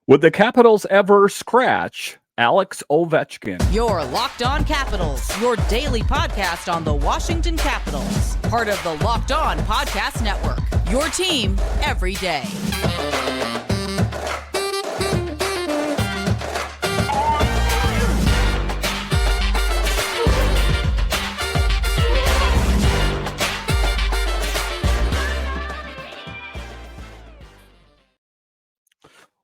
Would the Capitals ever scratch Alex Ovechkin? Your Locked On Capitals, your daily podcast on the Washington Capitals. Part of the Locked On Podcast Network. Your team every day.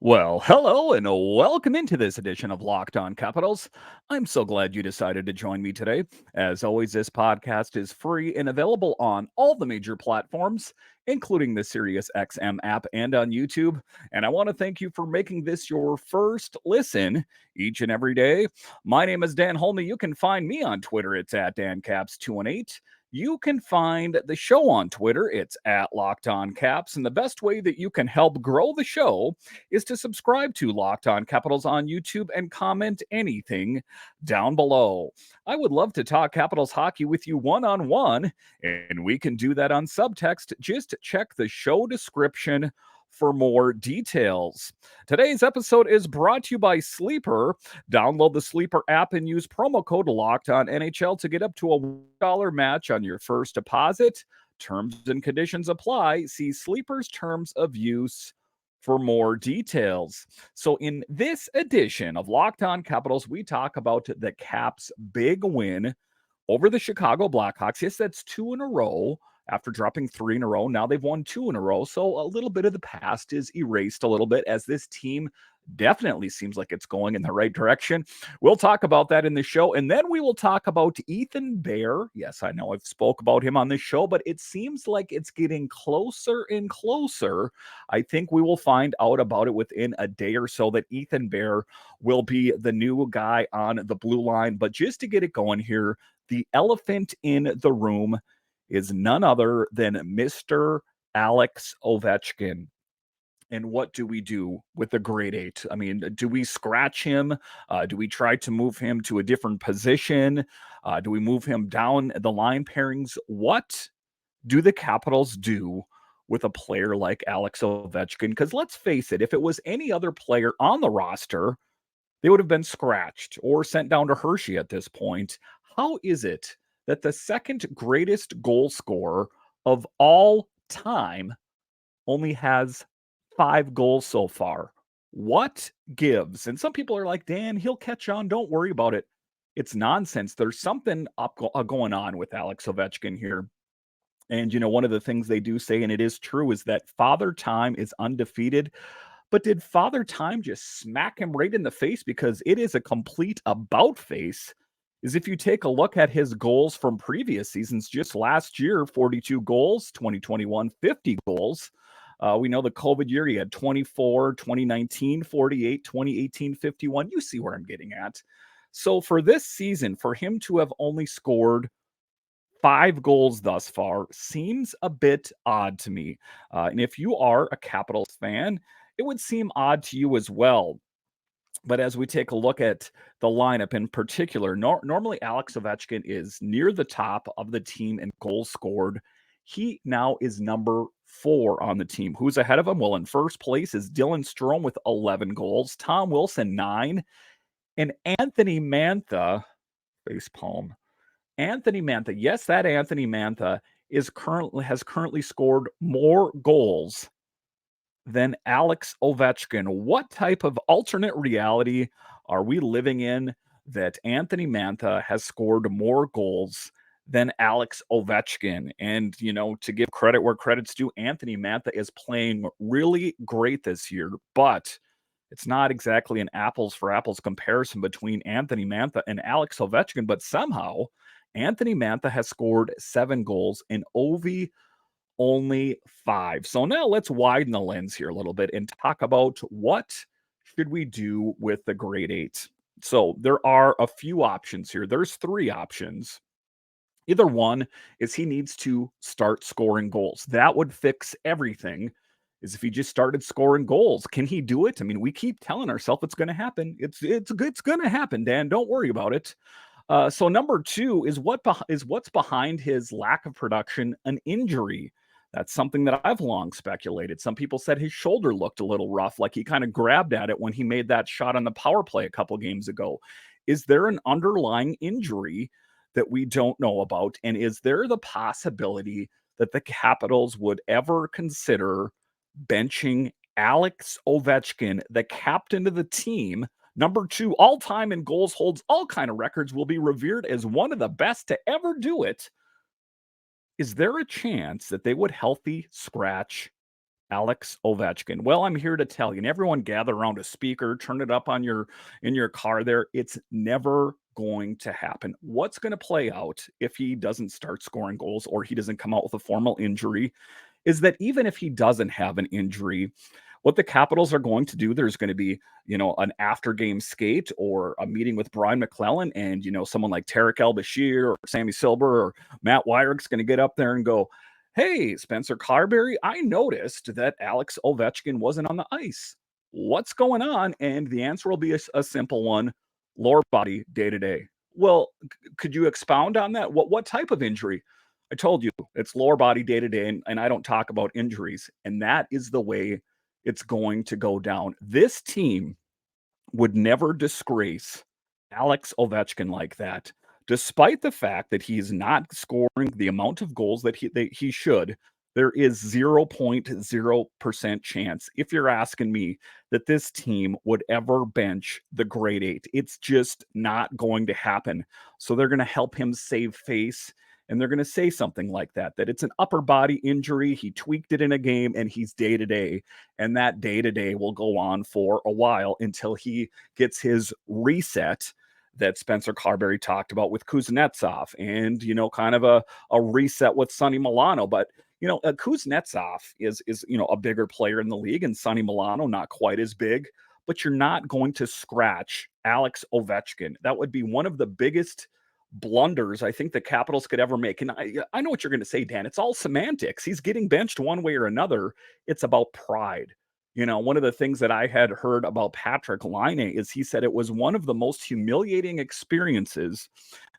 Well, hello and welcome into this edition of Locked On Capitals. I'm so glad you decided to join me today. As always, this podcast is free and available on all the major platforms, including the SiriusXM app and on YouTube. And I want to thank you for making this your first listen each and every day. My name is Dan Holme. You can find me on Twitter. It's at DanCaps218. You can find the show on Twitter. It's at Locked On Caps. And the best way that you can help grow the show is to subscribe to Locked On Capitals on YouTube and comment anything down below. I would love to talk Capitals hockey with you one-on-one, and we can do that on subtext. Just check the show description for more details. Today's episode is brought to you by Sleeper. Download the Sleeper app and use promo code LOCKEDONNHL to get up to a $1 match on your first deposit. Terms and conditions apply. See Sleeper's terms of use for more details. So in this edition of Locked On Capitals, we talk about the Caps' big win over the Chicago Blackhawks. Yes, that's 2 in a row. After dropping 3 in a row, now they've won 2 in a row. So a little bit of the past is erased a little bit as this team definitely seems like it's going in the right direction. We'll talk about that in the show. And then we will talk about Ethan Bear. Yes, I know I've spoke about him on this show, but it seems like it's getting closer and closer. I think we will find out about it within a day or so that Ethan Bear will be the new guy on the blue line. But just to get it going here, the elephant in the room is none other than Mr. Alex Ovechkin. And what do we do with the grade 8? I mean, do we scratch him? Do we try to move him to a different position? Do we move him down the line pairings? What do the Capitals do with a player like Alex Ovechkin? Because let's face it, if it was any other player on the roster, they would have been scratched or sent down to Hershey at this point. How is it that the second greatest goal scorer of all time only has 5 goals so far? What gives? And some people are like, Dan, he'll catch on. Don't worry about it. It's nonsense. There's something going on with Alex Ovechkin here. And, you know, one of the things they do say, and it is true, is that Father Time is undefeated. But did Father Time just smack him right in the face? Because it is a complete about face. Is if you take a look at his goals from previous seasons, just last year, 42 goals, 2021, 50 goals. We know the COVID year, he had 24, 2019, 48, 2018, 51. You see where I'm getting at. So for this season, for him to have only scored 5 goals thus far seems a bit odd to me. And if you are a Capitals fan, it would seem odd to you as well. But as we take a look at the lineup in particular, normally Alex Ovechkin is near the top of the team in goals scored. He now is number 4 on the team. Who's ahead of him? Well, in first place is Dylan Strome with 11 goals, Tom Wilson 9, and Anthony Mantha, facepalm. Anthony Mantha, yes, that Anthony Mantha has currently scored more goals than Alex Ovechkin. What type of alternate reality are we living in that Anthony Mantha has scored more goals than Alex Ovechkin? And, you know, to give credit where credit's due, Anthony Mantha is playing really great this year, but it's not exactly an apples for apples comparison between Anthony Mantha and Alex Ovechkin, but somehow Anthony Mantha has scored 7 goals and Ovi only 5. So now let's widen the lens here a little bit and talk about what should we do with the grade 8. So there are a few options here. There's 3 options. Either one is he needs to start scoring goals. That would fix everything. Is if he just started scoring goals. Can he do it? I mean, we keep telling ourselves it's going to happen. It's going to happen, Dan. Don't worry about it. So number 2 is what's behind his lack of production, an injury. That's something that I've long speculated. Some people said his shoulder looked a little rough, like he kind of grabbed at it when he made that shot on the power play a couple games ago. Is there an underlying injury that we don't know about? And is there the possibility that the Capitals would ever consider benching Alex Ovechkin, the captain of the team, number 2 all time in goals, holds all kind of records, will be revered as one of the best to ever do it? Is there a chance that they would healthy scratch Alex Ovechkin? Well, I'm here to tell you, and everyone gather around a speaker, turn it up on your car there. It's never going to happen. What's going to play out if he doesn't start scoring goals or he doesn't come out with a formal injury is that even if he doesn't have an injury, what the Capitals are going to do, there's going to be, an after game skate or a meeting with Brian McClellan and, someone like Tarek El-Bashir or Sammy Silver or Matt Wyrick's going to get up there and go, "Hey, Spencer Carberry, I noticed that Alex Ovechkin wasn't on the ice. What's going on?" And the answer will be a simple one: lower body day to day. Well, could you expound on that? What type of injury? I told you it's lower body day to day, and I don't talk about injuries. And that is the way it's going to go down. This team would never disgrace Alex Ovechkin like that, despite the fact that he's not scoring the amount of goals that he should. There is 0.0% chance, if you're asking me, that this team would ever bench the grade 8. It's just not going to happen. So they're going to help him save face. And they're going to say something like that it's an upper body injury. He tweaked it in a game and he's day to day. And that day to day will go on for a while until he gets his reset that Spencer Carberry talked about with Kuznetsov and, kind of a reset with Sonny Milano. But, Kuznetsov is, a bigger player in the league, and Sonny Milano not quite as big, but you're not going to scratch Alex Ovechkin. That would be one of the biggest blunders I think the Capitals could ever make. And I know what you're going to say, Dan. It's all semantics. He's getting benched one way or another. It's about pride. One of the things that I had heard about Patrick Laine is he said it was one of the most humiliating experiences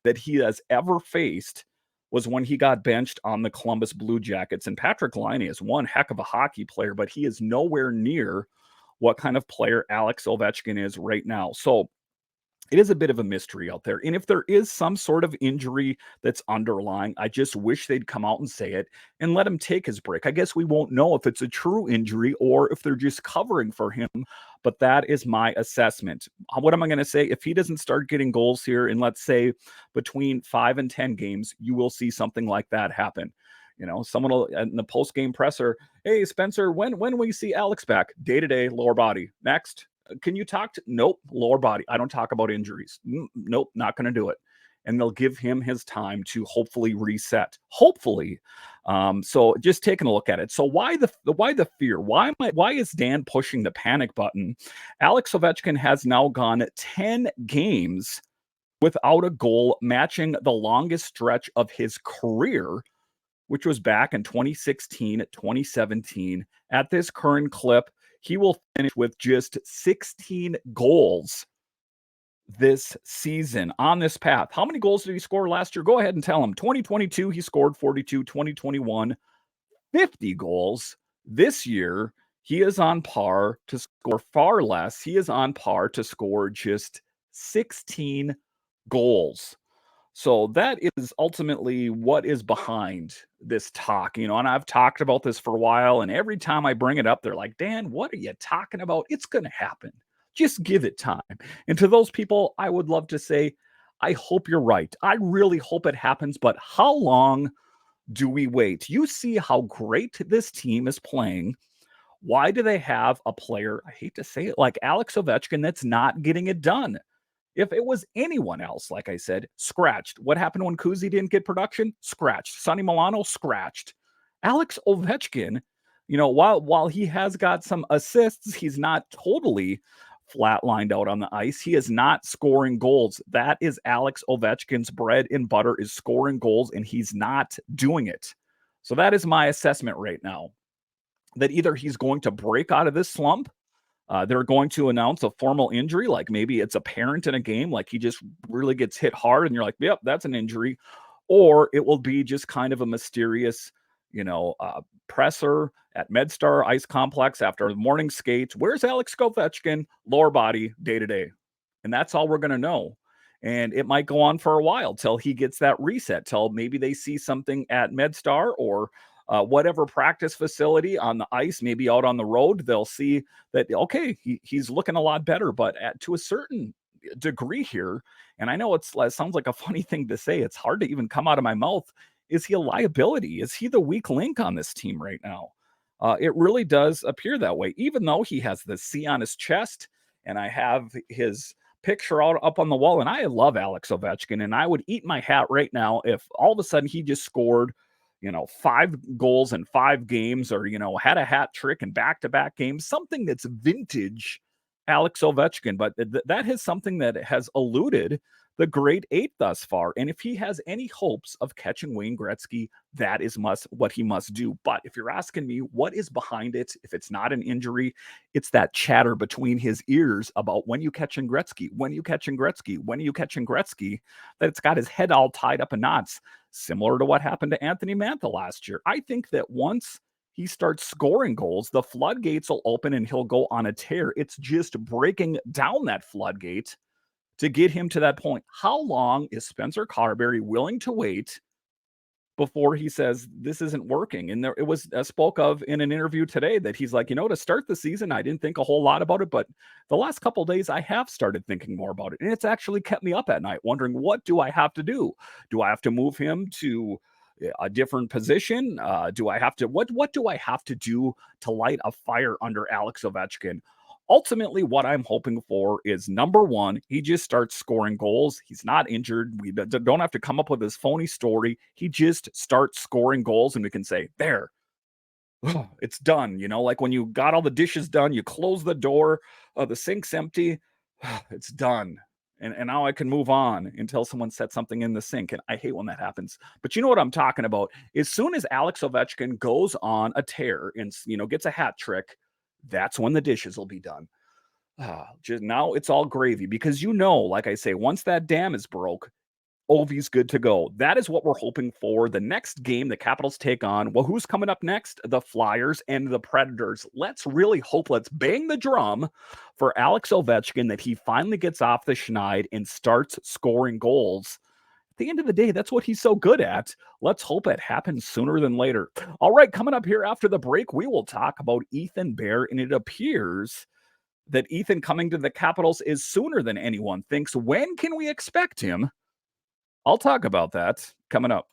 that he has ever faced was when he got benched on the Columbus Blue Jackets. And Patrick Laine is one heck of a hockey player, but he is nowhere near what kind of player Alex Ovechkin is right now. So it is a bit of a mystery out there. And if there is some sort of injury that's underlying, I just wish they'd come out and say it and let him take his break. I guess we won't know if it's a true injury or if they're just covering for him, but that is my assessment. What am I going to say? If he doesn't start getting goals here in, let's say, between 5 and 10 games, you will see something like that happen. Someone will in the post-game presser, "Hey, Spencer, when will you see Alex back?" Day-to-day, lower body. Next. "Can you talk to?" Nope, lower body. I don't talk about injuries. Nope, not going to do it. And they'll give him his time to hopefully reset. Hopefully. So just taking a look at it. So why the fear? Why is Dan pushing the panic button? Alex Ovechkin has now gone 10 games without a goal, matching the longest stretch of his career, which was back in 2016, 2017. At this current clip, he will finish with just 16 goals this season on this path. How many goals did he score last year? Go ahead and tell him. 2022, he scored 42. 2021, 50 goals. This year, he is on par to score far less. He is on par to score just 16 goals. So that is ultimately what is behind this talk, and I've talked about this for a while, and every time I bring it up, they're like, "Dan, what are you talking about? It's going to happen. Just give it time." And to those people, I would love to say, I hope you're right. I really hope it happens, but how long do we wait? You see how great this team is playing. Why do they have a player, I hate to say it, like Alex Ovechkin that's not getting it done? If it was anyone else, like I said, scratched. What happened when Kuzi didn't get production? Scratched. Sonny Milano, scratched. Alex Ovechkin, while he has got some assists, he's not totally flatlined out on the ice. He is not scoring goals. That is Alex Ovechkin's bread and butter, is scoring goals, and he's not doing it. So that is my assessment right now, that either he's going to break out of this slump, they're going to announce a formal injury, like maybe it's apparent in a game, like he just really gets hit hard and you're like, "Yep, that's an injury." Or it will be just kind of a mysterious, you know, presser at MedStar Ice Complex after the morning skates. Where's Alex Ovechkin? Lower body, day to day. And that's all we're going to know. And it might go on for a while till he gets that reset, till maybe they see something at MedStar or whatever practice facility on the ice, maybe out on the road. They'll see that, okay, he's looking a lot better. But to a certain degree here, and I know it sounds like a funny thing to say, it's hard to even come out of my mouth. Is he a liability? Is he the weak link on this team right now? It really does appear that way, even though he has the C on his chest, and I have his picture out up on the wall. And I love Alex Ovechkin, and I would eat my hat right now if all of a sudden he just scored, 5 goals in 5 games, or had a hat trick in back-to-back games, something that's vintage Alex Ovechkin. But that is something that has eluded the great eight thus far. And if he has any hopes of catching Wayne Gretzky, that is what he must do. But if you're asking me what is behind it, if it's not an injury, it's that chatter between his ears about when you catching Gretzky, when you catching Gretzky, when you catching Gretzky, that it's got his head all tied up in knots, similar to what happened to Anthony Mantha last year. I think that once he starts scoring goals, the floodgates will open and he'll go on a tear. It's just breaking down that floodgate to get him to that point. How long is Spencer Carberry willing to wait before he says this isn't working? And it was spoke of in an interview today that he's like, to start the season, I didn't think a whole lot about it, but the last couple of days I have started thinking more about it, and it's actually kept me up at night wondering, what do I have to do? Do I have to move him to a different position? Do I have to what do I have to do to light a fire under Alex Ovechkin? Ultimately, what I'm hoping for is, number one, he just starts scoring goals. He's not injured. We don't have to come up with this phony story. He just starts scoring goals, and we can say, there, it's done. Like when you got all the dishes done, you close the door, the sink's empty, it's done. And now I can move on until someone sets something in the sink. And I hate when that happens. But you know what I'm talking about? As soon as Alex Ovechkin goes on a tear and, gets a hat trick, that's when the dishes will be done. Just now it's all gravy, because like I say, once that dam is broke, Ovi's good to go. That is what we're hoping for. The next game the Capitals take on, well, who's coming up next? The Flyers and the Predators. Let's really hope, let's bang the drum for Alex Ovechkin that he finally gets off the schneid and starts scoring goals. At the end of the day, that's what he's so good at. Let's hope it happens sooner than later. All right, coming up here after the break, we will talk about Ethan Bear, and it appears that Ethan coming to the Capitals is sooner than anyone thinks. When can we expect him? I'll talk about that coming up.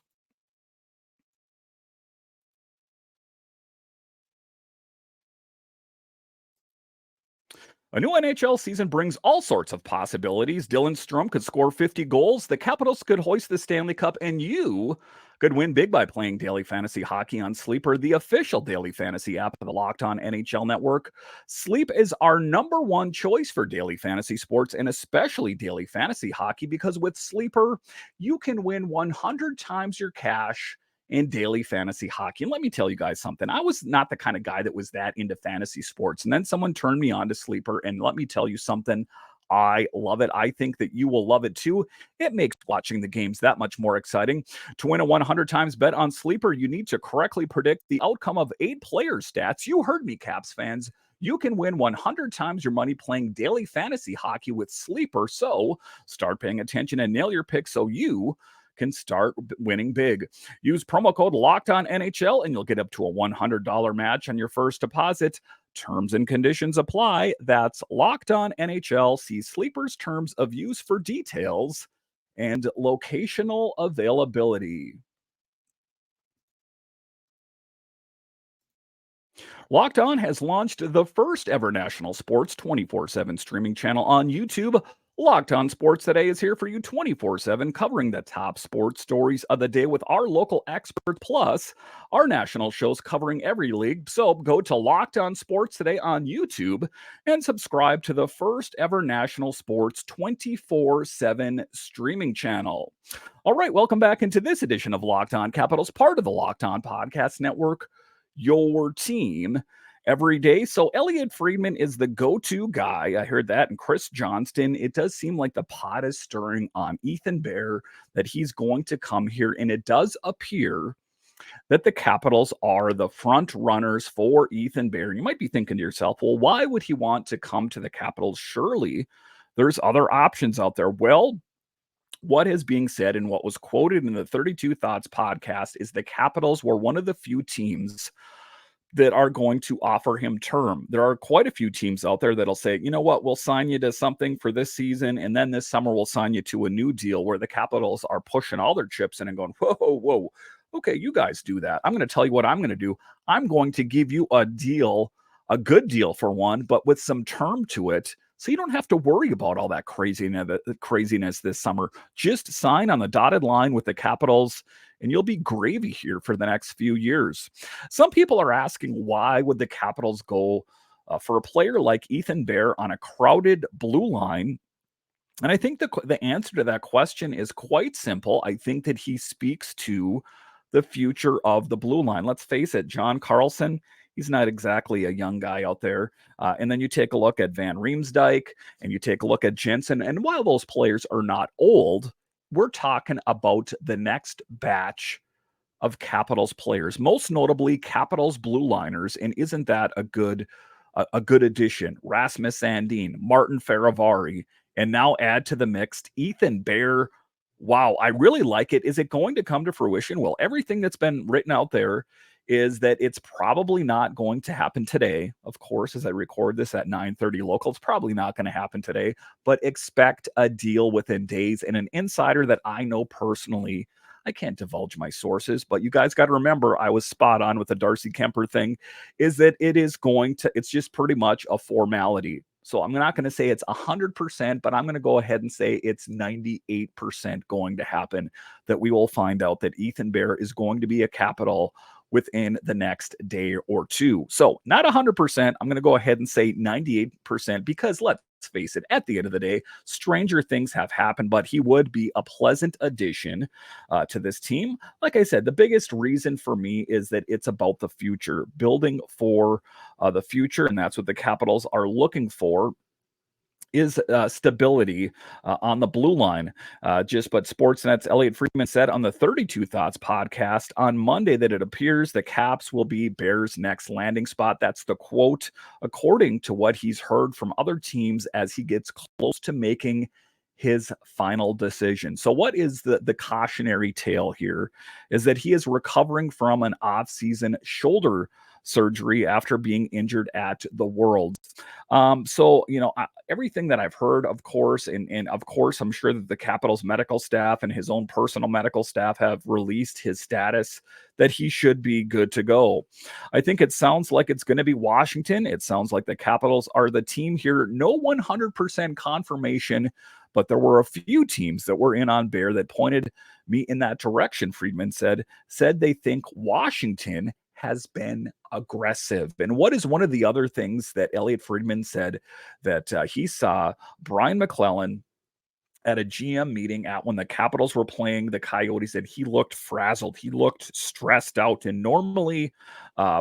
A new NHL season brings all sorts of possibilities. Dylan Strome could score 50 goals, the Capitals could hoist the Stanley Cup, and you could win big by playing daily fantasy hockey on Sleeper, the official daily fantasy app of the Locked On NHL Network. Sleep is our number one choice for daily fantasy sports, and especially daily fantasy hockey, because with Sleeper, you can win 100 times your cash in daily fantasy hockey. And let me tell you guys something. I was not the kind of guy that was that into fantasy sports. And then someone turned me on to Sleeper. And let me tell you something. I love it. I think that you will love it too. It makes watching the games that much more exciting. To win a 100 times bet on Sleeper, you need to correctly predict the outcome of 8 player stats. You heard me, Caps fans. You can win 100 times your money playing daily fantasy hockey with Sleeper. So start paying attention and nail your picks so you can start winning big. Use promo code LOCKEDONNHL and you'll get up to a $100 match on your first deposit. Terms and conditions apply. That's Locked On NHL. See Sleeper's terms of use for details and locational availability. Locked On has launched the first ever national sports 24/7 streaming channel on YouTube. Locked On Sports Today is here for you 24/7, covering the top sports stories of the day with our local experts, plus our national shows covering every league. So go to Locked On Sports Today on YouTube and subscribe to the first ever national sports 24/7 streaming channel. All right, welcome back into this edition of Locked On Capitals, part of the Locked On Podcast Network, your team every day. So Elliot Friedman is the go-to guy. I heard that. And Chris Johnston, it does seem like the pot is stirring on Ethan Bear that he's going to come here. And it does appear that the Capitals are the front runners for Ethan Bear. You might be thinking to yourself, well, why would he want to come to the Capitals? Surely there's other options out there. Well, what is being said and what was quoted in the 32 Thoughts podcast is the Capitals were one of the few teams that are going to offer him term. There are quite a few teams out there that'll say, you know what, we'll sign you to something for this season, and then this summer we'll sign you to a new deal, where the Capitals are pushing all their chips in and going, whoa, whoa, whoa. Okay, you guys do that. I'm going to tell you what I'm going to do. I'm going to give you a deal, a good deal for one, but with some term to it. So you don't have to worry about all that craziness this summer. Just sign on the dotted line with the Capitals, and you'll be gravy here for the next few years. Some people are asking, why would the Capitals go for a player like Ethan Bear on a crowded blue line? And I think the answer to that question is quite simple. I think that he speaks to the future of the blue line. Let's face it, John Carlson, he's not exactly a young guy out there. And then you take a look at Van Riemsdyk and you take a look at Jensen. And while those players are not old, we're talking about the next batch of Capitals players, most notably Capitals blue liners. And isn't that a good addition? Rasmus Sandin, Martin Faravari, and now add to the mix Ethan Bear. Wow, I really like it. Is it going to come to fruition? Well, everything that's been written out there is that it's probably not going to happen today. Of course, as I record this at 9:30 local, it's probably not going to happen today, but expect a deal within days. And an insider that I know personally, I can't divulge my sources, but you guys got to remember I was spot on with the Darcy Kemper thing, is that it's just pretty much a formality. So I'm not going to say it's 100%, but I'm going to go ahead and say it's 98% going to happen, that we will find out that Ethan Bear is going to be a Capital within the next day or two. So not 100%. I'm going to go ahead and say 98%, because let's face it, at the end of the day, stranger things have happened, but he would be a pleasant addition to this team. Like I said, the biggest reason for me is that it's about the future, building for the future, and that's what the Capitals are looking for, is stability on the blue line. But Sportsnet's Elliot Friedman said on the 32 Thoughts podcast on Monday that it appears the Caps will be Bears' next landing spot. That's the quote, according to what he's heard from other teams as he gets close to making his final decision. So what is the cautionary tale here is that he is recovering from an off-season shoulder surgery after being injured at the World. Everything that I've heard, of course, and of course, I'm sure that the Capitals medical staff and his own personal medical staff have released his status, that he should be good to go. I think it sounds like it's going to be Washington. It sounds like the Capitals are the team here. No 100% confirmation, but there were a few teams that were in on Bear that pointed me in that direction. Friedman said they think Washington has been aggressive. And what is one of the other things that Elliot Friedman said, that he saw Brian McClellan at a GM meeting when the Capitals were playing the Coyotes, and he looked frazzled. He looked stressed out. And normally,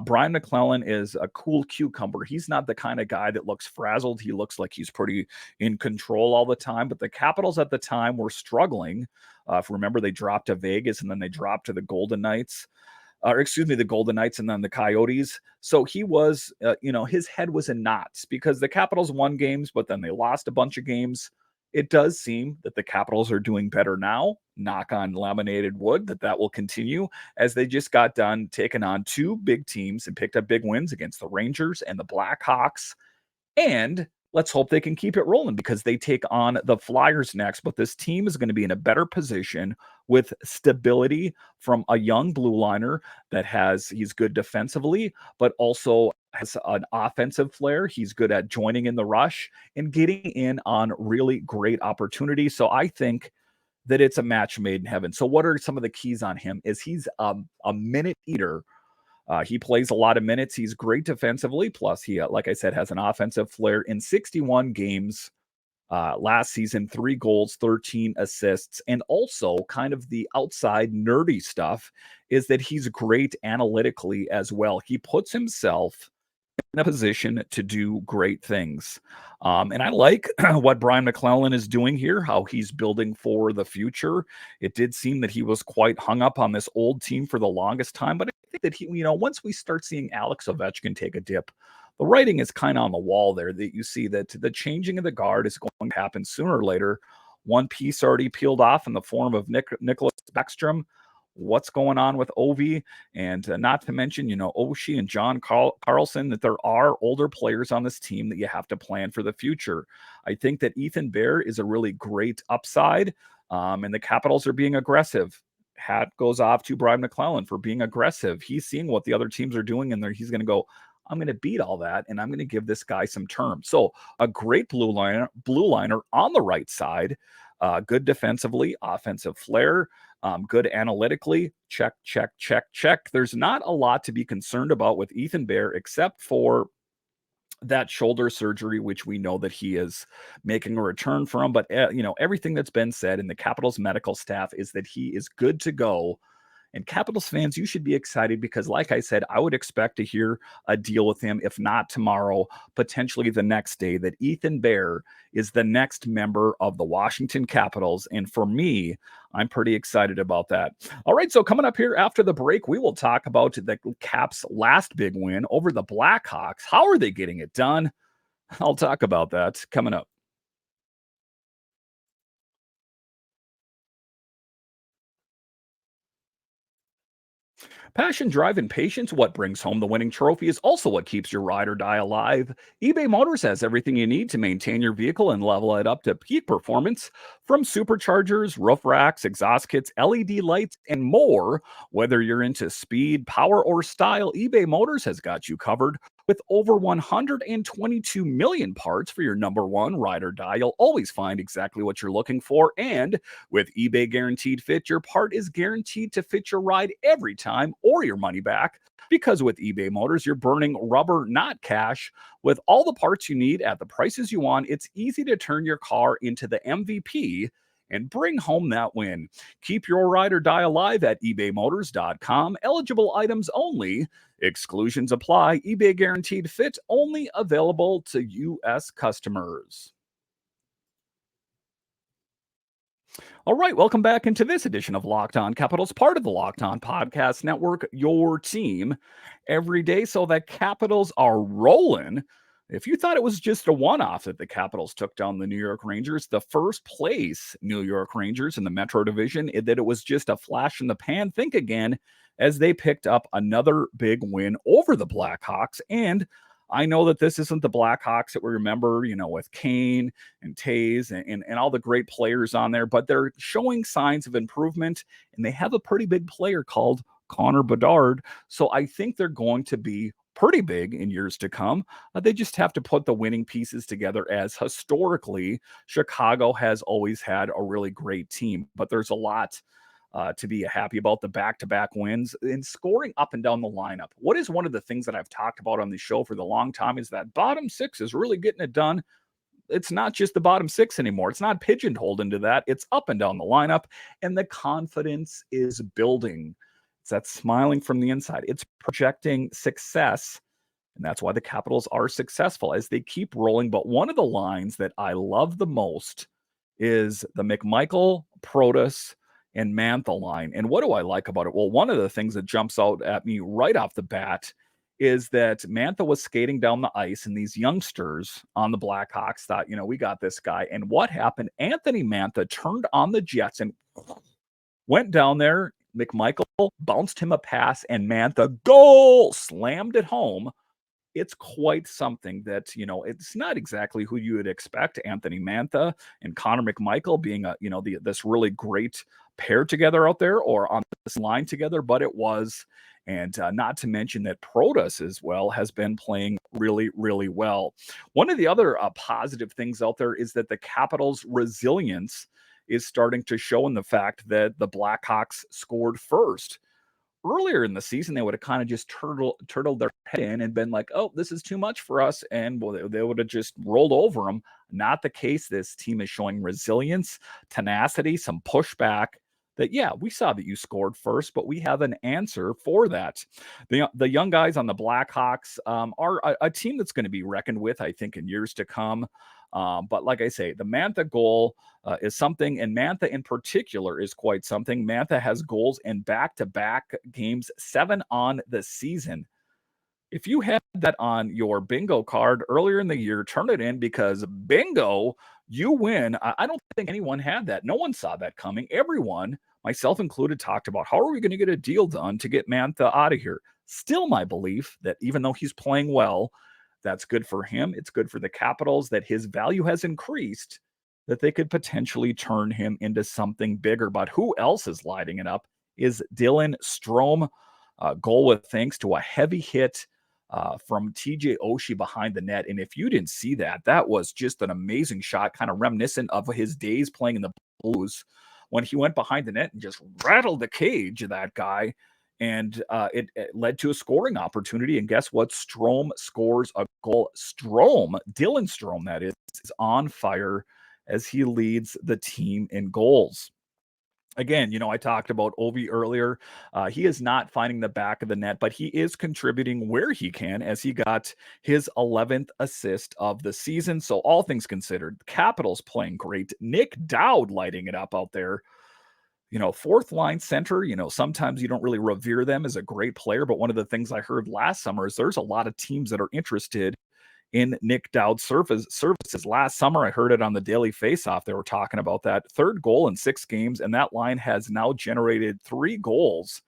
Brian McClellan is a cool cucumber. He's not the kind of guy that looks frazzled. He looks like he's pretty in control all the time. But the Capitals at the time were struggling. If you remember, they dropped to Vegas, and then they dropped to the Golden Knights. The Golden Knights and then the Coyotes. So he was, his head was in knots because the Capitals won games, but then they lost a bunch of games. It does seem that the Capitals are doing better now. Knock on laminated wood that will continue, as they just got done taking on two big teams and picked up big wins against the Rangers and the Blackhawks. And let's hope they can keep it rolling, because they take on the Flyers next. But this team is going to be in a better position with stability from a young blue liner he's good defensively, but also has an offensive flair. He's good at joining in the rush and getting in on really great opportunities. So I think that it's a match made in heaven. So what are some of the keys on him? Is he's a minute eater. He plays a lot of minutes. He's great defensively. Plus, he, like I said, has an offensive flair. In 61 games last season, 3 goals, 13 assists. And also, kind of the outside nerdy stuff is that he's great analytically as well. He puts himself in a position to do great things. And I like what Brian McClellan is doing here, how he's building for the future. It did seem that he was quite hung up on this old team for the longest time, but I think that once we start seeing Alex Ovechkin take a dip, the writing is kind of on the wall there that you see that the changing of the guard is going to happen sooner or later. One piece already peeled off in the form of Nicholas Backstrom. What's going on with Ovi? And not to mention, Oshie and John Carlson, that there are older players on this team that you have to plan for the future. I think that Ethan Bear is a really great upside, and the Capitals are being aggressive. Hat goes off to Brian McClellan for being aggressive. He's seeing what the other teams are doing, and he's going to go, I'm going to beat all that, and I'm going to give this guy some term. So a great blue liner on the right side, good defensively, offensive flair, good analytically. Check, check, check, check. There's not a lot to be concerned about with Ethan Bear except for that shoulder surgery, which we know that he is making a return from. But, everything that's been said in the Capitals medical staff is that he is good to go. And Capitals fans, you should be excited because, like I said, I would expect to hear a deal with him, if not tomorrow, potentially the next day, that Ethan Bear is the next member of the Washington Capitals. And for me, I'm pretty excited about that. All right, so coming up here after the break, we will talk about the Caps' last big win over the Blackhawks. How are they getting it done? I'll talk about that coming up. Passion, drive, and patience, what brings home the winning trophy, is also what keeps your ride or die alive. eBay Motors has everything you need to maintain your vehicle and level it up to peak performance. From superchargers, roof racks, exhaust kits, LED lights, and more. Whether you're into speed, power, or style, eBay Motors has got you covered. With over 122 million parts for your number one ride or die, you'll always find exactly what you're looking for. And with eBay Guaranteed Fit, your part is guaranteed to fit your ride every time or your money back. Because with eBay Motors, you're burning rubber, not cash. With all the parts you need at the prices you want, it's easy to turn your car into the MVP and bring home that win. Keep your ride or die alive at ebaymotors.com. Eligible items only. Exclusions apply. eBay Guaranteed Fit only available to U.S. customers. All right, welcome back into this edition of Locked On Capitals, part of the Locked On Podcast Network, your team every day. So the Capitals are rolling. If you thought it was just a one-off that the Capitals took down the New York Rangers, the first place New York Rangers in the Metro Division, that it was just a flash in the pan, think again, as they picked up another big win over the Blackhawks. And I know that this isn't the Blackhawks that we remember, with Kane and Taves and all the great players on there, but they're showing signs of improvement, and they have a pretty big player called Connor Bedard. So I think they're going to be pretty big in years to come. They just have to put the winning pieces together, as historically, Chicago has always had a really great team, but there's a lot to be happy about. The back-to-back wins and scoring up and down the lineup. What is one of the things that I've talked about on the show for the long time is that bottom six is really getting it done. It's not just the bottom six anymore. It's not pigeonholed into that. It's up and down the lineup, and the confidence is building. It's that smiling from the inside. It's projecting success, and that's why the Capitals are successful as they keep rolling. But one of the lines that I love the most is the McMichael, Protas, and Mantha line. And what do I like about it? Well, one of the things that jumps out at me right off the bat is that Mantha was skating down the ice, and these youngsters on the Blackhawks thought, we got this guy. And what happened? Anthony Mantha turned on the Jets and went down there. McMichael bounced him a pass, and Mantha goal slammed it home. It's quite something that, it's not exactly who you would expect. Anthony Mantha and Connor McMichael being this really great pair together out there or on this line together, but it was. And not to mention that Protas as well has been playing really, really well. One of the other positive things out there is that the Capitals' resilience is starting to show in the fact that the Blackhawks scored first. Earlier in the season, they would have kind of just turtled their head in and been like, oh, this is too much for us. And they would have just rolled over them. Not the case. This team is showing resilience, tenacity, some pushback. that, yeah, we saw that you scored first, but we have an answer for that. The young guys on the Blackhawks are a team that's going to be reckoned with, I think, in years to come. But like I say, the Mantha goal is something, and Mantha in particular is quite something. Mantha has goals in back-to-back games, 7 on the season. If you had that on your bingo card earlier in the year, turn it in because bingo, you win. I don't think anyone had that. No one saw that coming. Everyone, myself included, talked about how are we going to get a deal done to get Mantha out of here. Still, my belief that even though he's playing well, that's good for him. It's good for the Capitals that his value has increased, that they could potentially turn him into something bigger. But who else is lighting it up is Dylan Strome. Goal with thanks to a heavy hit from TJ Oshie behind the net. And if you didn't see that, that was just an amazing shot, kind of reminiscent of his days playing in the Blues when he went behind the net and just rattled the cage of that guy. And it led to a scoring opportunity. And guess what? Strome scores a goal. Dylan Strome, that is on fire as he leads the team in goals. Again, I talked about Ovi earlier. He is not finding the back of the net, but he is contributing where he can as he got his 11th assist of the season. So all things considered, the Capitals playing great. Nick Dowd lighting it up out there. Fourth line center, sometimes you don't really revere them as a great player, but one of the things I heard last summer is there's a lot of teams that are interested in Nick Dowd's services. Last summer, I heard it on the Daily Faceoff. They were talking about that. Third goal in 6 games, and that line has now generated 3 goals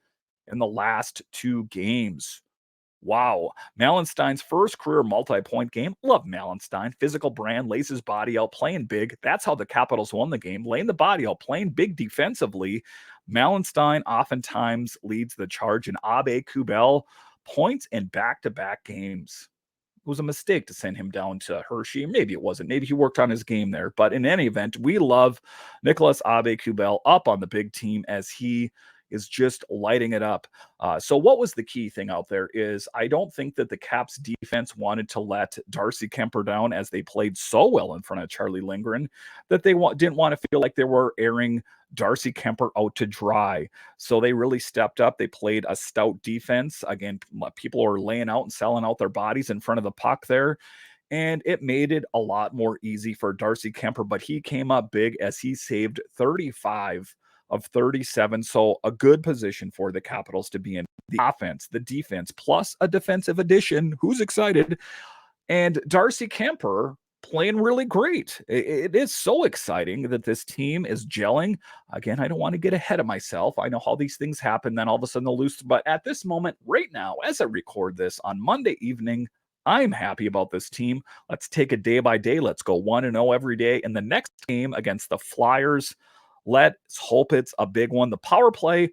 in the last 2 games. Wow. Malenstein's first career multi-point game. Love Malenstein. Physical brand, lays his body out, playing big. That's how the Capitals won the game, laying the body out, playing big defensively. Malenstein oftentimes leads the charge, and Abe Kubel points in back-to-back games. It was a mistake to send him down to Hershey. Maybe it wasn't. Maybe he worked on his game there. But in any event, we love Nicholas Abe-Kubel up on the big team as he is just lighting it up. So what was the key thing out there is I don't think that the Caps defense wanted to let Darcy Kemper down as they played so well in front of Charlie Lindgren that they didn't want to feel like they were airing Darcy Kemper out to dry. So they really stepped up. They played a stout defense. Again, people are laying out and selling out their bodies in front of the puck there. And it made it a lot more easy for Darcy Kemper, but he came up big as he saved 35 of 37. So a good position for the Capitals to be in. The offense, the defense, plus a defensive addition. Who's excited? And Darcy Kemper playing really great. It is so exciting that this team is gelling. Again, I don't want to get ahead of myself. I know how these things happen, then all of a sudden they'll lose. But at this moment, right now, as I record this on Monday evening, I'm happy about this team. Let's take it day by day. Let's go 1-0 every day. In the next game against the Flyers, let's hope it's a big one. The power play,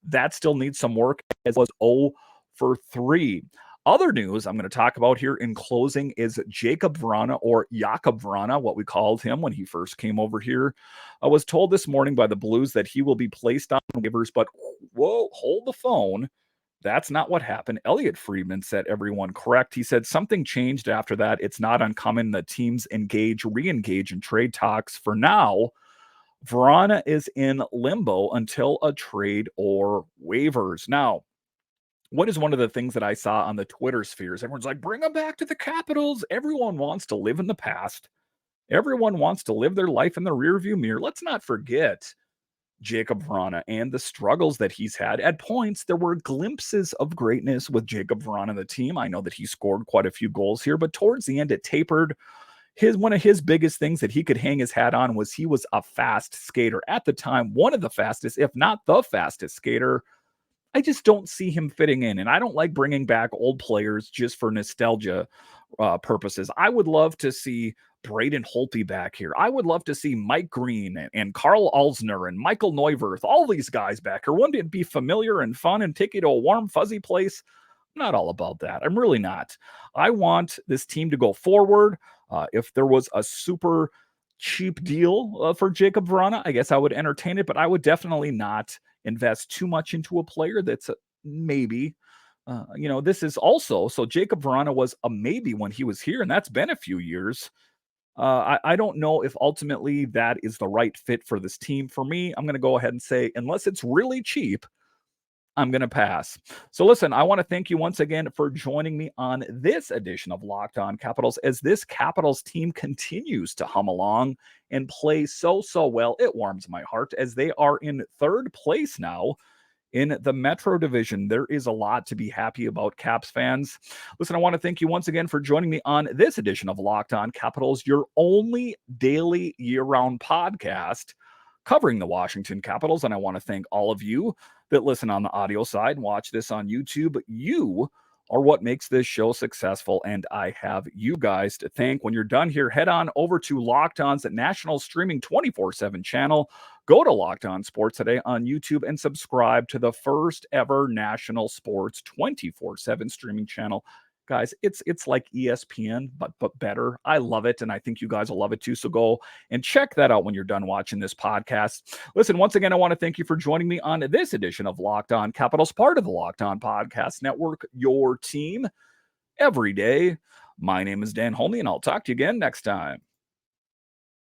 that still needs some work, as was 0 for 3. Other news I'm going to talk about here in closing is Jacob Vrana, or Jakob Vrana, what we called him when he first came over here. I was told this morning by the Blues that he will be placed on waivers, but whoa, hold the phone. That's not what happened. Elliot Friedman set everyone correct. He said something changed after that. It's not uncommon that teams re-engage in trade talks. For now, Vrana is in limbo until a trade or waivers. Now, what is one of the things that I saw on the Twitter spheres? Everyone's like, bring him back to the Capitals. Everyone wants to live in the past. Everyone wants to live their life in the rearview mirror. Let's not forget Jacob Vrana and the struggles that he's had. At points, there were glimpses of greatness with Jacob Vrana and the team. I know that he scored quite a few goals here, but towards the end, it tapered. One of his biggest things that he could hang his hat on was he was a fast skater. At the time, one of the fastest, if not the fastest skater. I just don't see him fitting in, and I don't like bringing back old players just for nostalgia purposes. I would love to see Braden Holtby back here. I would love to see Mike Green and Carl Alsner and Michael Neuwirth, all these guys back here. Wouldn't it be familiar and fun and take you to a warm, fuzzy place? I'm not all about that. I'm really not. I want this team to go forward. If there was a super cheap deal for Jacob Vrana, I guess I would entertain it, but I would definitely not invest too much into a player that's maybe. This is also, so Jacob Vrana was a maybe when he was here, and that's been a few years. I don't know if ultimately that is the right fit for this team. For me, I'm going to go ahead and say, unless it's really cheap, I'm going to pass. So, listen, I want to thank you once again for joining me on this edition of Locked On Capitals as this Capitals team continues to hum along and play so well. It warms my heart as they are in third place now in the Metro Division. There is a lot to be happy about, Caps fans. Listen, I want to thank you once again for joining me on this edition of Locked On Capitals, your only daily year-round podcast covering the Washington Capitals. And I want to thank all of you that listen on the audio side and watch this on YouTube. You are what makes this show successful, and I have you guys to thank. When you're done here, head on over to Locked On's national streaming 24/7 channel. Go to Locked On Sports today on YouTube and subscribe to the first ever national sports 24/7 streaming channel. Guys, it's like ESPN, but better. I love it, and I think you guys will love it too. So go and check that out when you're done watching this podcast. Listen, once again, I want to thank you for joining me on this edition of Locked On Capitals, part of the Locked On Podcast Network, your team every day. My name is Dan Holney, and I'll talk to you again next time.